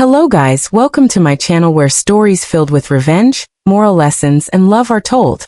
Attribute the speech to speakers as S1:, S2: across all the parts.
S1: Hello guys, welcome to my channel where stories filled with revenge, moral lessons, and love are told.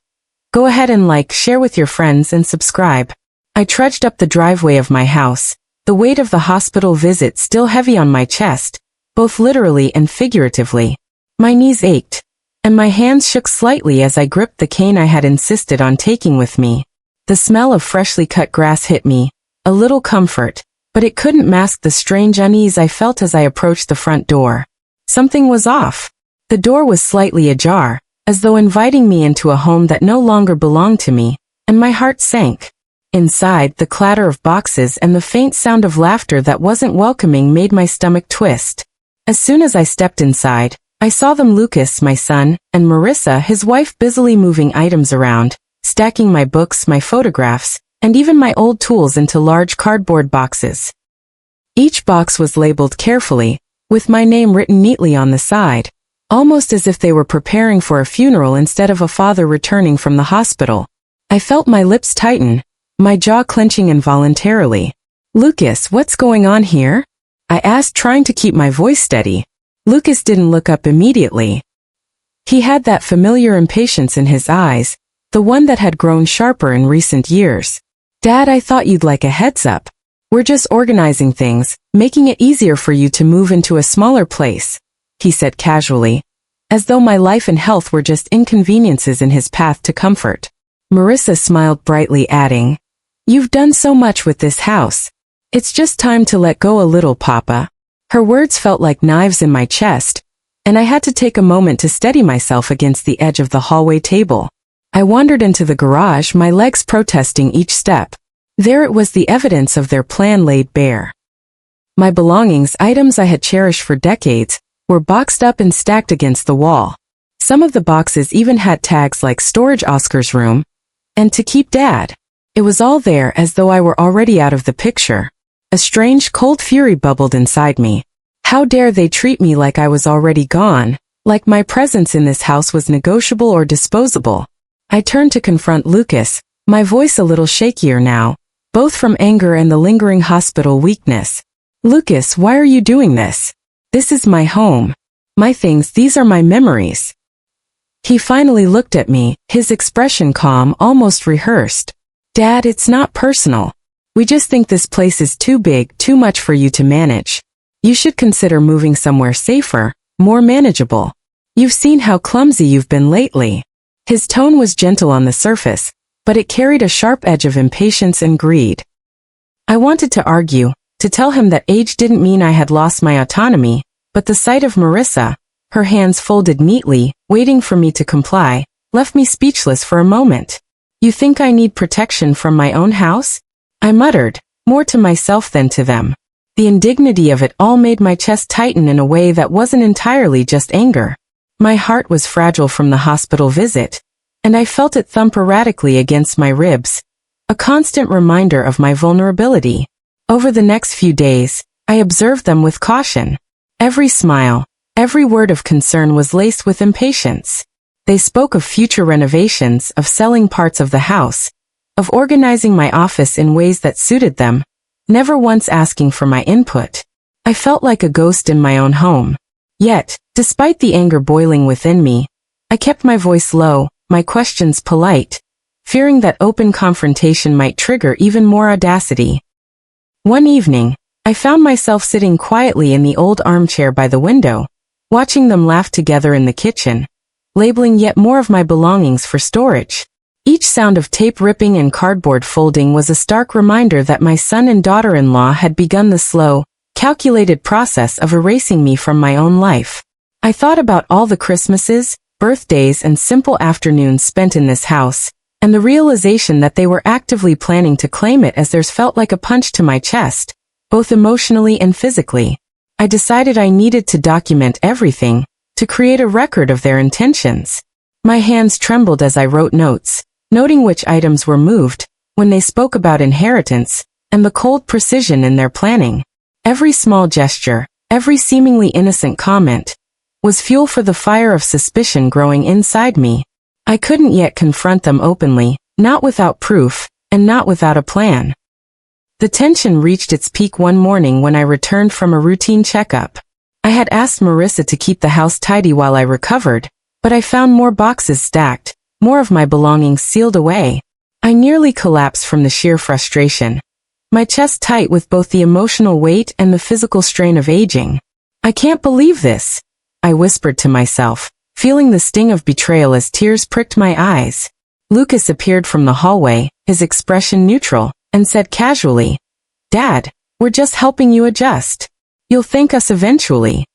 S1: Go ahead and like, share with your friends, and subscribe. I trudged up the driveway of my house, the weight of the hospital visit still heavy on my chest, both literally and figuratively. My knees ached, and my hands shook slightly as I gripped the cane I had insisted on taking with me. The smell of freshly cut grass hit me, a little comfort, but it couldn't mask the strange unease I felt as I approached the front door. Something was off. The door was slightly ajar, as though inviting me into a home that no longer belonged to me, and my heart sank. Inside, the clatter of boxes and the faint sound of laughter that wasn't welcoming made my stomach twist. As soon as I stepped inside, I saw them, Lucas, my son, and Marissa, his wife, busily moving items around, stacking my books, my photographs, and even my old tools into large cardboard boxes. Each box was labeled carefully, with my name written neatly on the side, almost as if they were preparing for a funeral instead of a father returning from the hospital. I felt my lips tighten, my jaw clenching involuntarily. "Lucas, what's going on here?" I asked, trying to keep my voice steady. Lucas didn't look up immediately. He had that familiar impatience in his eyes, the one that had grown sharper in recent years. "Dad, I thought you'd like a heads up. We're just organizing things, making it easier for you to move into a smaller place," he said casually, as though my life and health were just inconveniences in his path to comfort. Marissa smiled brightly, adding, "You've done so much with this house. It's just time to let go a little, Papa." Her words felt like knives in my chest, and I had to take a moment to steady myself against the edge of the hallway table. I wandered into the garage, my legs protesting each step. There it was, the evidence of their plan laid bare. My belongings, items I had cherished for decades, were boxed up and stacked against the wall. Some of the boxes even had tags like "Storage Oscar's Room" and "To Keep Dad." It was all there, as though I were already out of the picture. A strange, cold fury bubbled inside me. How dare they treat me like I was already gone, like my presence in this house was negotiable or disposable. I turned to confront Lucas, my voice a little shakier now, both from anger and the lingering hospital weakness. "Lucas, why are you doing this? This is my home. My things, these are my memories." He finally looked at me, his expression calm, almost rehearsed. "Dad, it's not personal. We just think this place is too big, too much for you to manage. You should consider moving somewhere safer, more manageable. You've seen how clumsy you've been lately." His tone was gentle on the surface, but it carried a sharp edge of impatience and greed. I wanted to argue, to tell him that age didn't mean I had lost my autonomy, but the sight of Marissa, her hands folded neatly, waiting for me to comply, left me speechless for a moment. "You think I need protection from my own house?" I muttered, more to myself than to them. The indignity of it all made my chest tighten in a way that wasn't entirely just anger. My heart was fragile from the hospital visit, and I felt it thump erratically against my ribs, a constant reminder of my vulnerability. Over the next few days, I observed them with caution. Every smile, every word of concern was laced with impatience. They spoke of future renovations, of selling parts of the house, of organizing my office in ways that suited them, never once asking for my input. I felt like a ghost in my own home. Yet, despite the anger boiling within me, I kept my voice low, my questions polite, fearing that open confrontation might trigger even more audacity. One evening, I found myself sitting quietly in the old armchair by the window, watching them laugh together in the kitchen, labeling yet more of my belongings for storage. Each sound of tape ripping and cardboard folding was a stark reminder that my son and daughter-in-law had begun the slow, calculated process of erasing me from my own life. I thought about all the Christmases, birthdays, and simple afternoons spent in this house, and the realization that they were actively planning to claim it as theirs felt like a punch to my chest, both emotionally and physically. I decided I needed to document everything, to create a record of their intentions. My hands trembled as I wrote notes, noting which items were moved, when they spoke about inheritance, and the cold precision in their planning. Every small gesture, every seemingly innocent comment, was fuel for the fire of suspicion growing inside me. I couldn't yet confront them openly, not without proof, and not without a plan. The tension reached its peak one morning when I returned from a routine checkup. I had asked Marissa to keep the house tidy while I recovered, but I found more boxes stacked, more of my belongings sealed away. I nearly collapsed from the sheer frustration, my chest tight with both the emotional weight and the physical strain of aging. I can't believe this, I whispered to myself, feeling the sting of betrayal as tears pricked my eyes. Lucas appeared from the hallway, his expression neutral, and said casually, "Dad, we're just helping you adjust. You'll thank us eventually."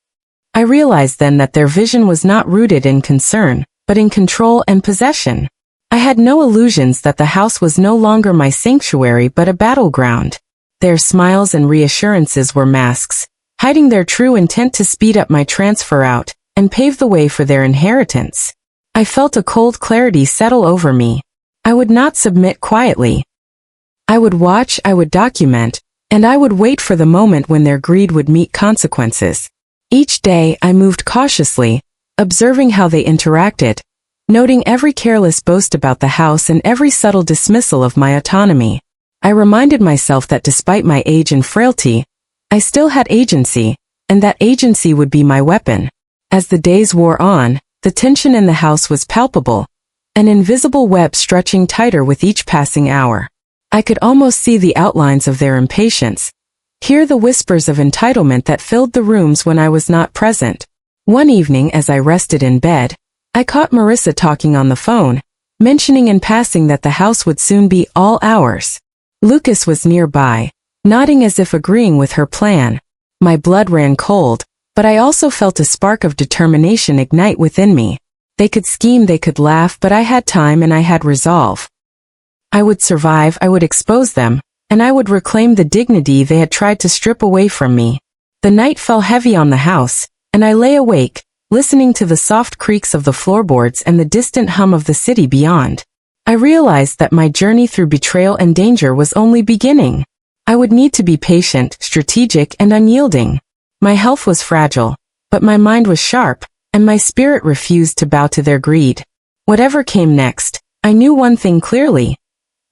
S1: I realized then that their vision was not rooted in concern, but in control and possession. I had no illusions that the house was no longer my sanctuary but a battleground. Their smiles and reassurances were masks, hiding their true intent to speed up my transfer out and pave the way for their inheritance. I felt a cold clarity settle over me. I would not submit quietly. I would watch, I would document, and I would wait for the moment when their greed would meet consequences. Each day I moved cautiously, observing how they interacted, noting every careless boast about the house and every subtle dismissal of my autonomy. I reminded myself that despite my age and frailty, I still had agency, and that agency would be my weapon. As the days wore on, the tension in the house was palpable, an invisible web stretching tighter with each passing hour. I could almost see the outlines of their impatience, hear the whispers of entitlement that filled the rooms when I was not present. One evening as I rested in bed, I caught Marissa talking on the phone, mentioning in passing that the house would soon be all ours. Lucas was nearby, nodding as if agreeing with her plan. My blood ran cold, but I also felt a spark of determination ignite within me. They could scheme, they could laugh, but I had time and I had resolve. I would survive, I would expose them, and I would reclaim the dignity they had tried to strip away from me. The night fell heavy on the house, and I lay awake, listening to the soft creaks of the floorboards and the distant hum of the city beyond. I realized that my journey through betrayal and danger was only beginning. I would need to be patient, strategic, and unyielding. My health was fragile, but my mind was sharp, and my spirit refused to bow to their greed. Whatever came next, I knew one thing clearly.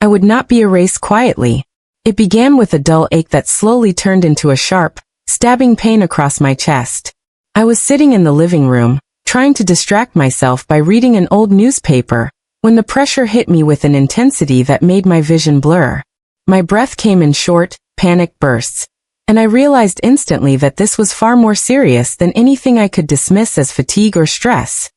S1: I would not be erased quietly. It began with a dull ache that slowly turned into a sharp, stabbing pain across my chest. I was sitting in the living room, trying to distract myself by reading an old newspaper, when the pressure hit me with an intensity that made my vision blur. My breath came in short, panic bursts, and I realized instantly that this was far more serious than anything I could dismiss as fatigue or stress.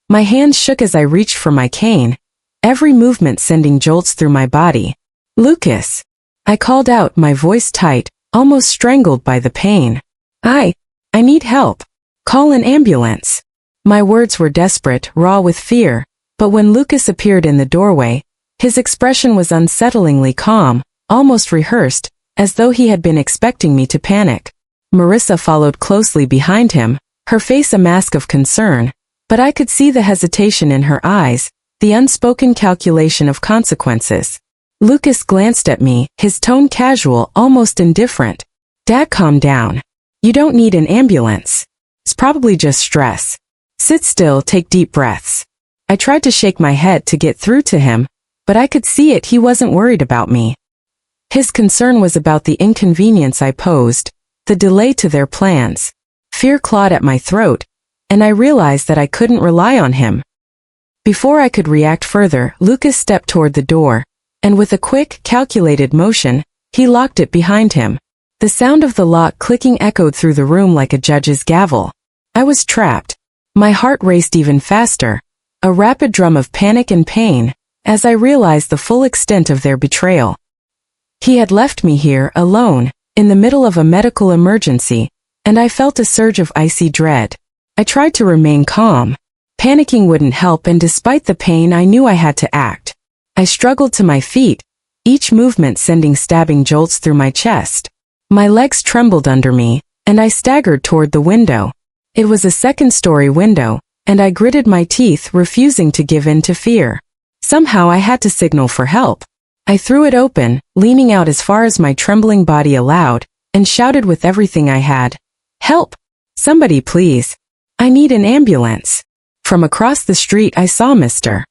S1: My hands shook as I reached for my cane, every movement sending jolts through my body. "Lucas!" I called out, my voice tight, almost strangled by the pain. I need help. Call an ambulance." My words were desperate, raw with fear, but when Lucas appeared in the doorway, his expression was unsettlingly calm, almost rehearsed, as though he had been expecting me to panic. Marissa followed closely behind him, her face a mask of concern, but I could see the hesitation in her eyes, the unspoken calculation of consequences. Lucas glanced at me, his tone casual, almost indifferent. "Dad, calm down. You don't need an ambulance. It's probably just stress. Sit still, take deep breaths." I tried to shake my head to get through to him, but I could see he wasn't worried about me. His concern was about the inconvenience I posed, the delay to their plans. Fear clawed at my throat, and I realized that I couldn't rely on him. Before I could react further, Lucas stepped toward the door, and with a quick, calculated motion, he locked it behind him. The sound of the lock clicking echoed through the room like a judge's gavel. I was trapped. My heart raced even faster, a rapid drum of panic and pain, as I realized the full extent of their betrayal. He had left me here, alone, in the middle of a medical emergency, and I felt a surge of icy dread. I tried to remain calm. Panicking wouldn't help, and despite the pain I knew I had to act. I struggled to my feet, each movement sending stabbing jolts through my chest. My legs trembled under me, and I staggered toward the window. It was a second-story window, and I gritted my teeth, refusing to give in to fear. Somehow I had to signal for help. I threw it open, leaning out as far as my trembling body allowed, and shouted with everything I had, "Help! Somebody please! I need an ambulance!" From across the street I saw Mr.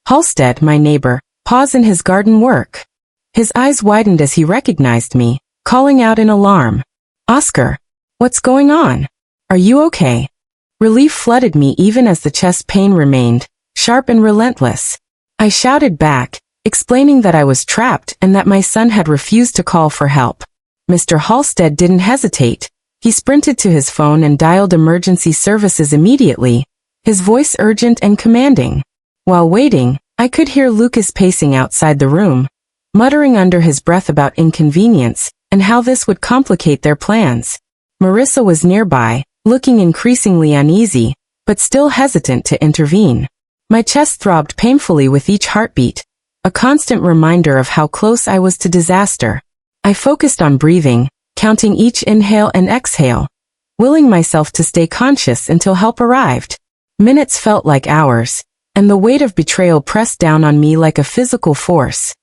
S1: Halstead, my neighbor, pause in his garden work. His eyes widened as he recognized me, calling out in alarm, "Oscar, what's going on?" Are you okay? Relief flooded me even as the chest pain remained, sharp and relentless. I shouted back, explaining that I was trapped and that my son had refused to call for help. Mr. Halstead didn't hesitate. He sprinted to his phone and dialed emergency services immediately, his voice urgent and commanding. While waiting, I could hear Lucas pacing outside the room, muttering under his breath about inconvenience and how this would complicate their plans. Marissa was nearby, looking increasingly uneasy, but still hesitant to intervene. My chest throbbed painfully with each heartbeat, a constant reminder of how close I was to disaster. I focused on breathing, counting each inhale and exhale, willing myself to stay conscious until help arrived. Minutes felt like hours, and the weight of betrayal pressed down on me like a physical force.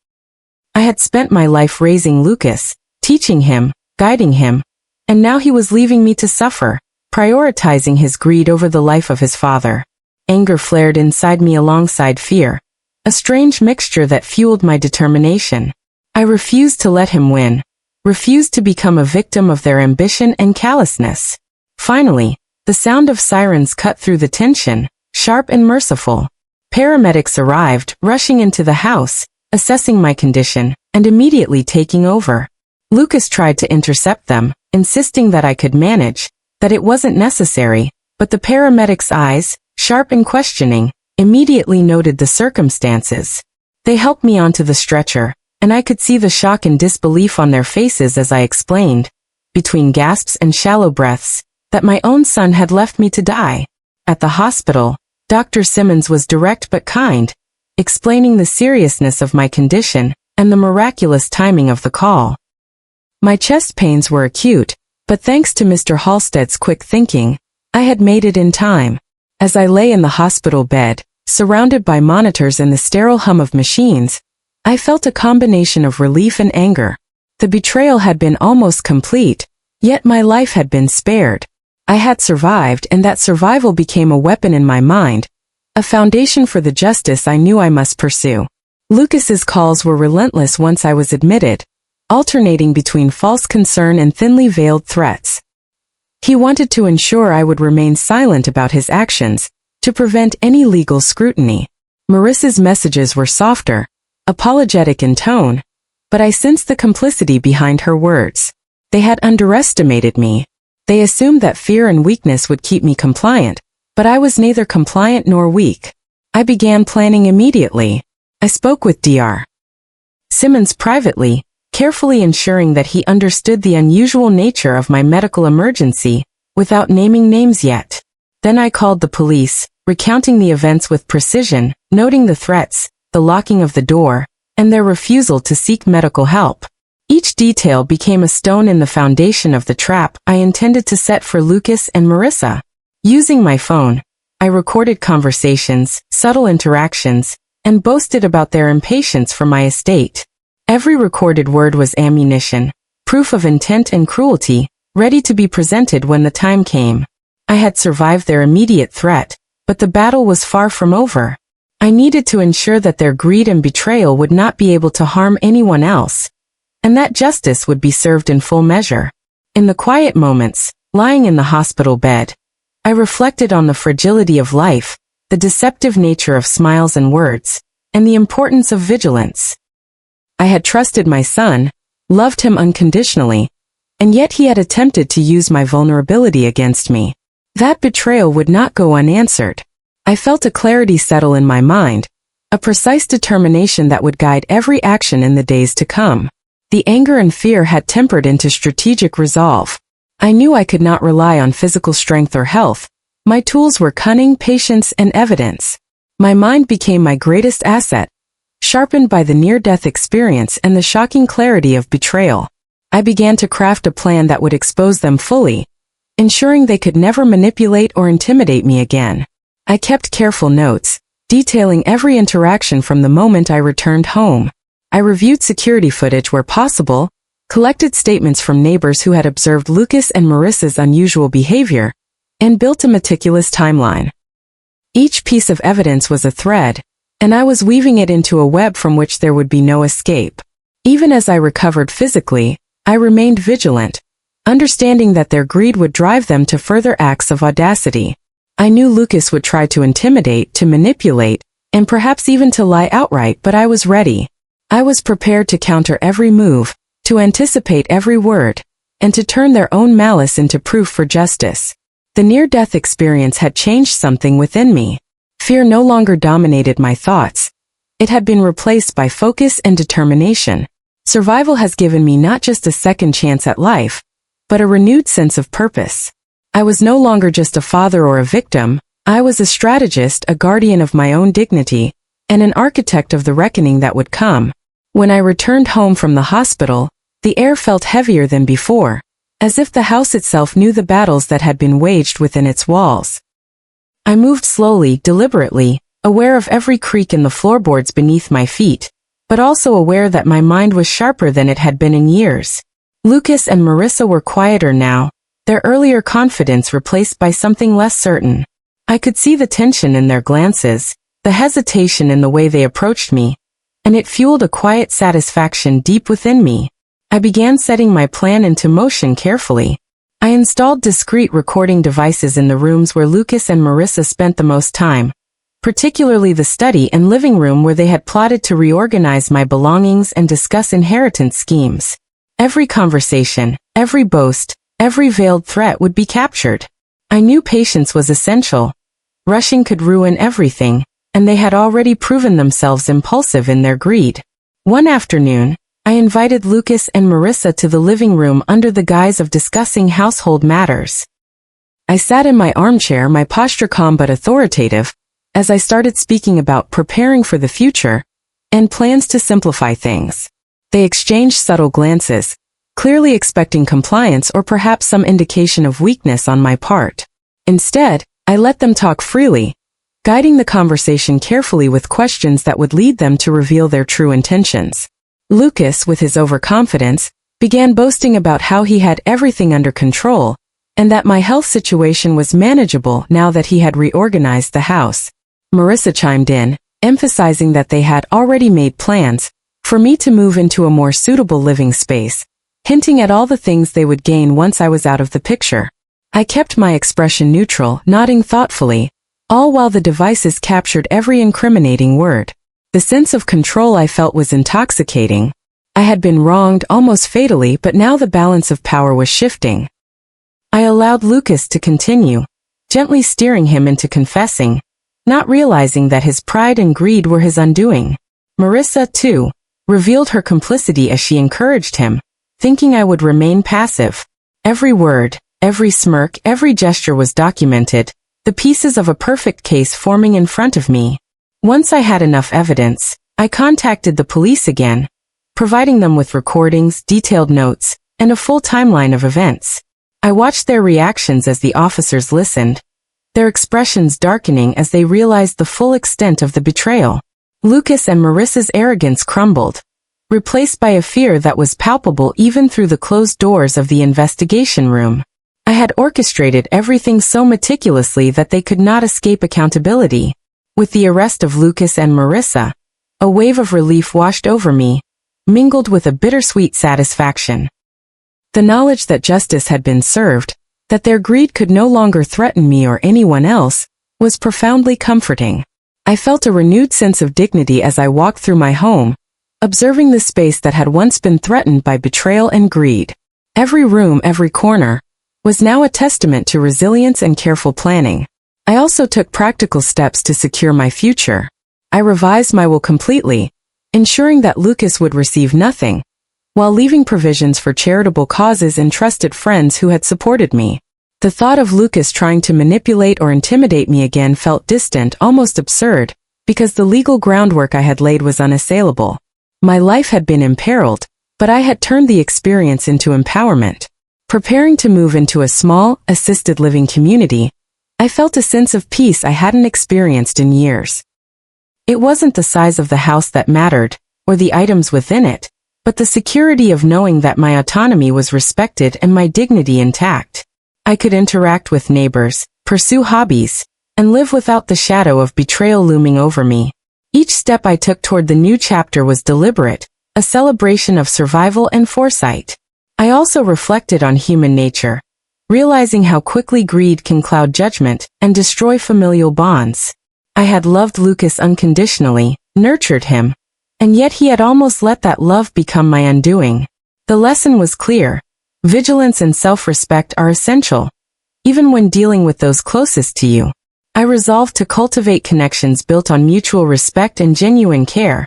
S1: I had spent my life raising Lucas, teaching him, guiding him, and now he was leaving me to suffer, prioritizing his greed over the life of his father. Anger flared inside me alongside fear, a strange mixture that fueled my determination. I refused to let him win, refused to become a victim of their ambition and callousness. Finally, the sound of sirens cut through the tension, sharp and merciful. Paramedics arrived, rushing into the house, assessing my condition, and immediately taking over. Lucas tried to intercept them, insisting that I could manage, that it wasn't necessary, but the paramedics' eyes, sharp and questioning, immediately noted the circumstances. They helped me onto the stretcher, and I could see the shock and disbelief on their faces as I explained, between gasps and shallow breaths, that my own son had left me to die. At the hospital, Dr. Simmons was direct but kind, explaining the seriousness of my condition and the miraculous timing of the call. My chest pains were acute, but thanks to Mr. Halstead's quick thinking, I had made it in time. As I lay in the hospital bed, surrounded by monitors and the sterile hum of machines, I felt a combination of relief and anger. The betrayal had been almost complete, yet my life had been spared. I had survived, and that survival became a weapon in my mind, a foundation for the justice I knew I must pursue. Lucas's calls were relentless once I was admitted, alternating between false concern and thinly veiled threats. He wanted to ensure I would remain silent about his actions, to prevent any legal scrutiny. Marissa's messages were softer, apologetic in tone, but I sensed the complicity behind her words. They had underestimated me. They assumed that fear and weakness would keep me compliant, but I was neither compliant nor weak. I began planning immediately. I spoke with Dr. Simmons privately, carefully ensuring that he understood the unusual nature of my medical emergency, without naming names yet. Then I called the police, recounting the events with precision, noting the threats, the locking of the door, and their refusal to seek medical help. Each detail became a stone in the foundation of the trap I intended to set for Lucas and Marissa. Using my phone, I recorded conversations, subtle interactions, and boasted about their impatience for my estate. Every recorded word was ammunition, proof of intent and cruelty, ready to be presented when the time came. I had survived their immediate threat, but the battle was far from over. I needed to ensure that their greed and betrayal would not be able to harm anyone else, and that justice would be served in full measure. In the quiet moments, lying in the hospital bed, I reflected on the fragility of life, the deceptive nature of smiles and words, and the importance of vigilance. I had trusted my son, loved him unconditionally, and yet he had attempted to use my vulnerability against me. That betrayal would not go unanswered. I felt a clarity settle in my mind, a precise determination that would guide every action in the days to come. The anger and fear had tempered into strategic resolve. I knew I could not rely on physical strength or health. My tools were cunning, patience, and evidence. My mind became my greatest asset, sharpened by the near-death experience and the shocking clarity of betrayal. I began to craft a plan that would expose them fully, ensuring they could never manipulate or intimidate me again. I kept careful notes, detailing every interaction from the moment I returned home. I reviewed security footage where possible, collected statements from neighbors who had observed Lucas and Marissa's unusual behavior, and built a meticulous timeline. Each piece of evidence was a thread, and I was weaving it into a web from which there would be no escape. Even as I recovered physically, I remained vigilant, understanding that their greed would drive them to further acts of audacity. I knew Lucas would try to intimidate, to manipulate, and perhaps even to lie outright, but I was ready. I was prepared to counter every move, to anticipate every word, and to turn their own malice into proof for justice. The near-death experience had changed something within me. Fear no longer dominated my thoughts. It had been replaced by focus and determination. Survival has given me not just a second chance at life, but a renewed sense of purpose. I was no longer just a father or a victim. I was a strategist, a guardian of my own dignity, and an architect of the reckoning that would come. When I returned home from the hospital, the air felt heavier than before, as if the house itself knew the battles that had been waged within its walls. I moved slowly, deliberately, aware of every creak in the floorboards beneath my feet, but also aware that my mind was sharper than it had been in years. Lucas and Marissa were quieter now, their earlier confidence replaced by something less certain. I could see the tension in their glances, the hesitation in the way they approached me, and it fueled a quiet satisfaction deep within me. I began setting my plan into motion carefully. I installed discreet recording devices in the rooms where Lucas and Marissa spent the most time, particularly the study and living room where they had plotted to reorganize my belongings and discuss inheritance schemes. Every conversation, every boast, every veiled threat would be captured. I knew patience was essential. Rushing could ruin everything, and they had already proven themselves impulsive in their greed. One afternoon, I invited Lucas and Marissa to the living room under the guise of discussing household matters. I sat in my armchair, my posture calm but authoritative, as I started speaking about preparing for the future and plans to simplify things. They exchanged subtle glances, clearly expecting compliance or perhaps some indication of weakness on my part. Instead, I let them talk freely, guiding the conversation carefully with questions that would lead them to reveal their true intentions. Lucas, with his overconfidence, began boasting about how he had everything under control, and that my health situation was manageable now that he had reorganized the house. Marissa chimed in, emphasizing that they had already made plans for me to move into a more suitable living space, hinting at all the things they would gain once I was out of the picture. I kept my expression neutral, nodding thoughtfully, all while the devices captured every incriminating word. The sense of control I felt was intoxicating. I had been wronged almost fatally, but now the balance of power was shifting. I allowed Lucas to continue, gently steering him into confessing, not realizing that his pride and greed were his undoing. Marissa, too, revealed her complicity as she encouraged him, thinking I would remain passive. Every word, every smirk, every gesture was documented, the pieces of a perfect case forming in front of me. Once I had enough evidence, I contacted the police again, providing them with recordings, detailed notes, and a full timeline of events. I watched their reactions as the officers listened, their expressions darkening as they realized the full extent of the betrayal. Lucas and Marissa's arrogance crumbled, replaced by a fear that was palpable even through the closed doors of the investigation room. I had orchestrated everything so meticulously that they could not escape accountability. With the arrest of Lucas and Marissa, a wave of relief washed over me, mingled with a bittersweet satisfaction. The knowledge that justice had been served, that their greed could no longer threaten me or anyone else, was profoundly comforting. I felt a renewed sense of dignity as I walked through my home, observing the space that had once been threatened by betrayal and greed. Every room, every corner, was now a testament to resilience and careful planning. I also took practical steps to secure my future. I revised my will completely, ensuring that Lucas would receive nothing, while leaving provisions for charitable causes and trusted friends who had supported me. The thought of Lucas trying to manipulate or intimidate me again felt distant, almost absurd, because the legal groundwork I had laid was unassailable. My life had been imperiled, but I had turned the experience into empowerment. Preparing to move into a small, assisted living community, I felt a sense of peace I hadn't experienced in years. It wasn't the size of the house that mattered, or the items within it, but the security of knowing that my autonomy was respected and my dignity intact. I could interact with neighbors, pursue hobbies, and live without the shadow of betrayal looming over me. Each step I took toward the new chapter was deliberate, a celebration of survival and foresight. I also reflected on human nature, realizing how quickly greed can cloud judgment and destroy familial bonds. I had loved Lucas unconditionally, nurtured him, and yet he had almost let that love become my undoing. The lesson was clear. Vigilance and self-respect are essential, even when dealing with those closest to you. I resolved to cultivate connections built on mutual respect and genuine care,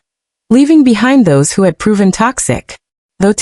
S1: leaving behind those who had proven toxic. Though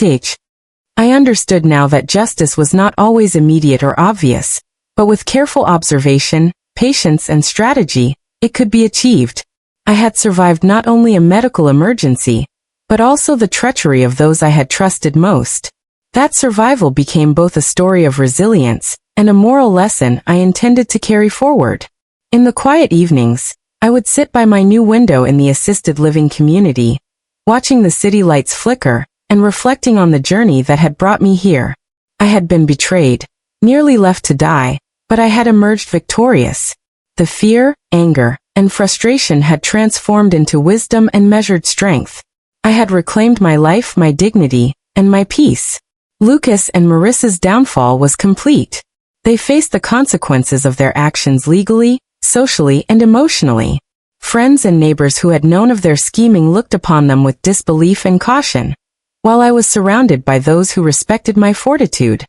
S1: I understood now that justice was not always immediate or obvious, but with careful observation, patience, and strategy, it could be achieved. I had survived not only a medical emergency, but also the treachery of those I had trusted most. That survival became both a story of resilience and a moral lesson I intended to carry forward. In the quiet evenings, I would sit by my new window in the assisted living community, watching the city lights flicker and reflecting on the journey that had brought me here. I had been betrayed, nearly left to die, but I had emerged victorious. The fear, anger, and frustration had transformed into wisdom and measured strength. I had reclaimed my life, my dignity, and my peace. Lucas and Marissa's downfall was complete. They faced the consequences of their actions legally, socially, and emotionally. Friends and neighbors who had known of their scheming looked upon them with disbelief and caution, while I was surrounded by those who respected my fortitude.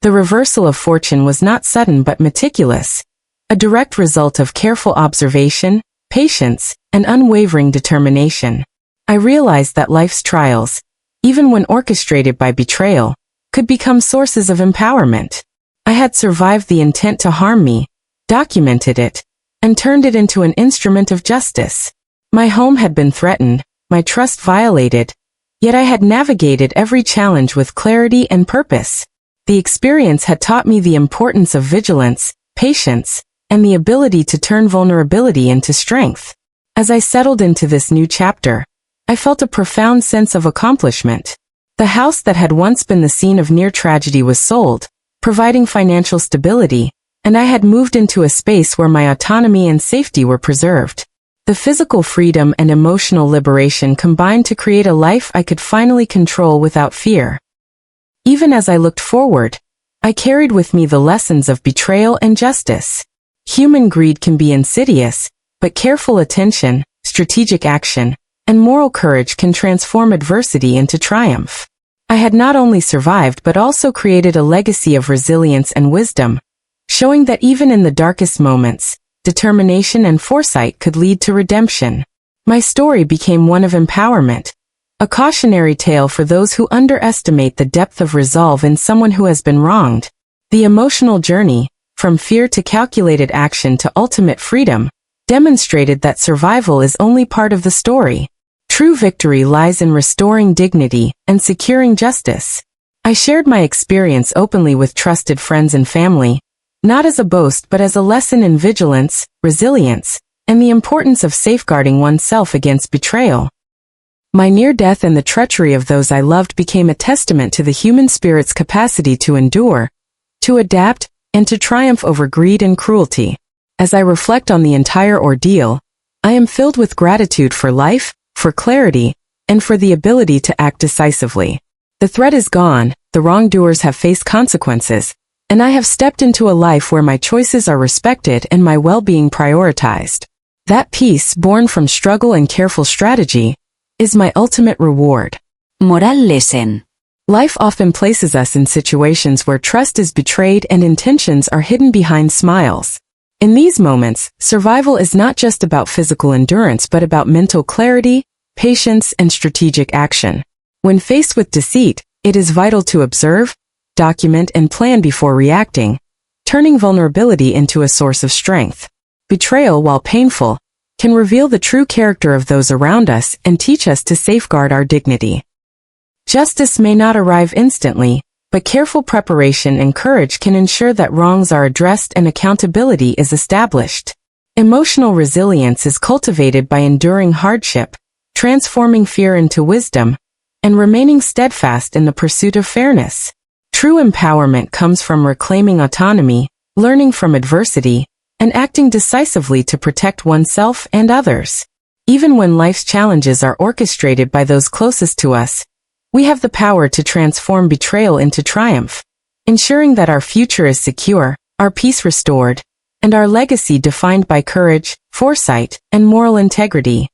S1: The reversal of fortune was not sudden but meticulous, a direct result of careful observation, patience, and unwavering determination. I realized that life's trials, even when orchestrated by betrayal, could become sources of empowerment. I had survived the intent to harm me, documented it, and turned it into an instrument of justice. My home had been threatened, my trust violated, yet I had navigated every challenge with clarity and purpose. The experience had taught me the importance of vigilance, patience, and the ability to turn vulnerability into strength. As I settled into this new chapter, I felt a profound sense of accomplishment. The house that had once been the scene of near tragedy was sold, providing financial stability, and I had moved into a space where my autonomy and safety were preserved. The physical freedom and emotional liberation combined to create a life I could finally control without fear. Even as I looked forward, I carried with me the lessons of betrayal and justice. Human greed can be insidious, but careful attention, strategic action, and moral courage can transform adversity into triumph. I had not only survived but also created a legacy of resilience and wisdom, showing that even in the darkest moments, determination and foresight could lead to redemption. My story became one of empowerment, a cautionary tale for those who underestimate the depth of resolve in someone who has been wronged. The emotional journey, from fear to calculated action to ultimate freedom, demonstrated that survival is only part of the story. True victory lies in restoring dignity and securing justice. I shared my experience openly with trusted friends and family, not as a boast but as a lesson in vigilance, resilience, and the importance of safeguarding oneself against betrayal. My near death and the treachery of those I loved became a testament to the human spirit's capacity to endure, to adapt, and to triumph over greed and cruelty. As I reflect on the entire ordeal, I am filled with gratitude for life, for clarity, and for the ability to act decisively. The threat is gone, the wrongdoers have faced consequences, and I have stepped into a life where my choices are respected and my well-being prioritized. That peace, born from struggle and careful strategy, is my ultimate reward.
S2: Moral lesson.
S1: Life often places us in situations where trust is betrayed and intentions are hidden behind smiles. In these moments, survival is not just about physical endurance but about mental clarity, patience, and strategic action. When faced with deceit, it is vital to observe, document, and plan before reacting, turning vulnerability into a source of strength. Betrayal, while painful, can reveal the true character of those around us and teach us to safeguard our dignity. Justice may not arrive instantly, but careful preparation and courage can ensure that wrongs are addressed and accountability is established. Emotional resilience is cultivated by enduring hardship, transforming fear into wisdom, and remaining steadfast in the pursuit of fairness. True empowerment comes from reclaiming autonomy, learning from adversity, and acting decisively to protect oneself and others. Even when life's challenges are orchestrated by those closest to us, We have the power to transform betrayal into triumph, ensuring that our future is secure, our peace restored, and our legacy defined by courage, foresight, and moral integrity.